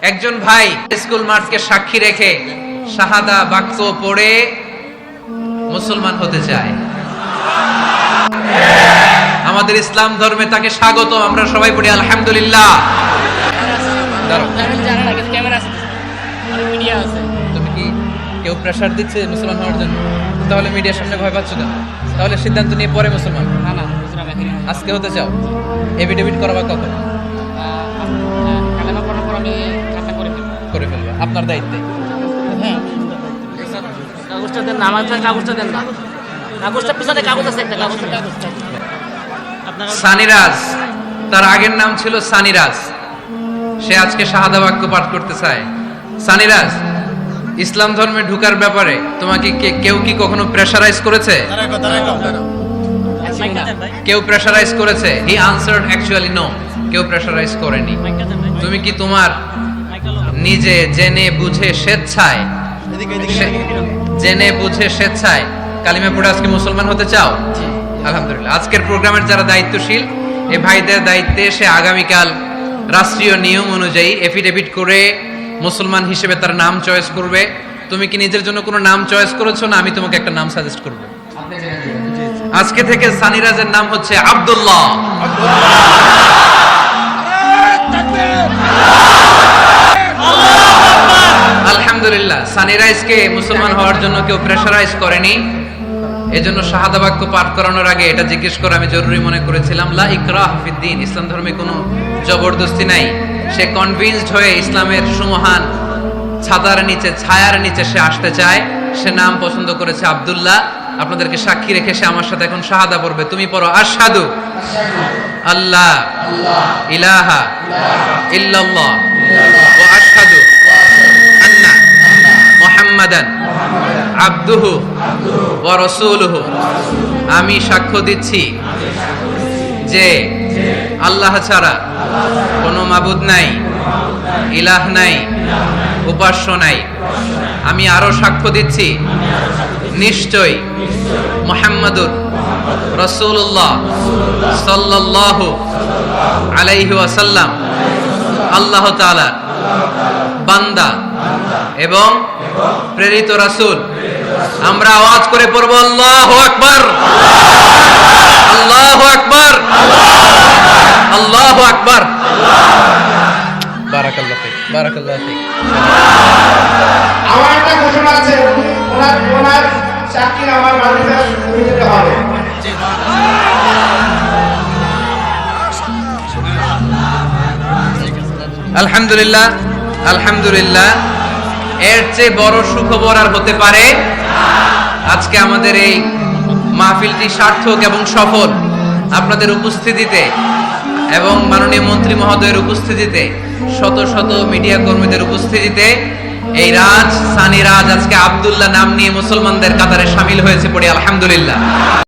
একজন ভাই স্কুল মাঠকে সাক্ষী রেখে শাহাদা বাক্য পড়ে মুসলমান হতে চায়। আমাদের ইসলাম ধর্মে তাকে স্বাগত, আমরা সবাই পড়ি আলহামদুলিল্লাহ। তুমি কি কেউ প্রেসার দিচ্ছে মুসলমান হওয়ার জন্য? তাহলে মিডিয়ার সামনে ভয় পাচ্ছ কেন? তাহলে সিদ্ধান্ত নিয়ে পরে মুসলমান আজকে হতে চাও? এফিডেভিট করাবা কখন? করে ফেলবে আপনার দায়িত্বে। কাগজটা দেন না, আমার কাগজটা দেন না, কাগজটা পিছনে কাগজ আছে একটা, কাগজ সানিরাজ, তার আগের নাম ছিল সানিরাজ। সে আজকে শাহাদা বাক্য পাঠ করতে চায়। সানিরাজ, ইসলাম ধর্মে ঢুকার ব্যাপারে তোমাকে কেউ কি কখনো প্রেসারাইজ করেছে? কেউ প্রেসারাইজ করেছে? হি আনসার্ড অ্যাকচুয়ালি নো, কেউ প্রেসারাইজ করেনি। তুমি কি তোমার নিজে জেনে বুঝে স্বেচ্ছায় কালিমা পড়ে আজকে মুসলমান হতে চাও? আলহামদুলিল্লাহ। আজকের প্রোগ্রামের যারা দায়িত্বশীল, এই ভাইদের দায়িত্বে সে আগামীকাল রাষ্ট্রীয় নিয়ম অনুযায়ী এফিডেভিট করে মুসলমান হিসেবে তার নাম চয়েস করবে। তুমি কি নিজের জন্য কোনো নাম চয়েস করেছো? না আমি তোমাকে একটা নাম সাজেস্ট করব। আজকে থেকে সানিরাজের নাম হচ্ছে আব্দুল্লাহ। আলহামদুলিল্লাহ। সানিরাজকে মুসলমান হওয়ার জন্য কেউ প্রেসারাইজ করেনি। এজন্য শাহাদা বাক্য পাঠ করানোর আগে এটা জিজ্ঞেস করা আমি জরুরি মনে করেছিলাম। লা ইকরাহ ফিদ্দিন, ইসলাম ধর্মে কোনো জবরদস্তি নাই। সে কনভিন্সড হয়ে ইসলামের সুমহান ছায়ার নিচে সে আসতে চায়। সে নাম পছন্দ করেছে আব্দুল্লাহ। আপনাদেরকে সাক্ষী রেখে সে আমার সাথে এখন শাহাদা পড়বে। তুমি পড়ো, আশহাদু আল্লাহ ইলাহা ইল্লাল্লাহ ওয়া আশহাদু আন্না মুহাম্মাদান আবদুহু ওয়া রাসূলুহু। আমি সাক্ষ্য দিচ্ছি যে আল্লাহ ছাড়া কোনো মাবুদ নাই, ইলাহ নাই, উপাস্য নাই। আমি আরো সাক্ষ্য দিচ্ছি নিশ্চয় মুহাম্মাদুর রাসূলুল্লাহ সাল্লাল্লাহু আলাইহি ওয়াসাল্লাম আল্লাহ তাআলার বান্দা এবং প্রেরিত রাসূল। আমরা আওয়াজ করে পড়ব, আল্লাহু আকবার, আল্লাহু আকবার, আল্লাহু আকবার। বারাকাল্লাহু ফিক, বারাকাল্লাহু ফিক। আমার একটা ঘোষণা আছে, ওনার চাকরি আমার বাড়িতে দিতে হবে। আলহামদুলিল্লাহ, আলহামদুলিল্লাহ। এর চেয়ে বড় সুখবর আর হতে পারে? আজকে আমাদের এই মাহফিলটি সার্থক এবং সফল। আপনাদের উপস্থিতিতে এবং মাননীয় মন্ত্রী মহোদয়ের উপস্থিতিতে, শত শত মিডিয়া কর্মীদের উপস্থিতিতে এই সানিরাজ আজকে আব্দুল্লাহ নাম নিয়ে মুসলমানদের কাতারে শামিল হয়েছে। পড়ি আলহামদুলিল্লাহ।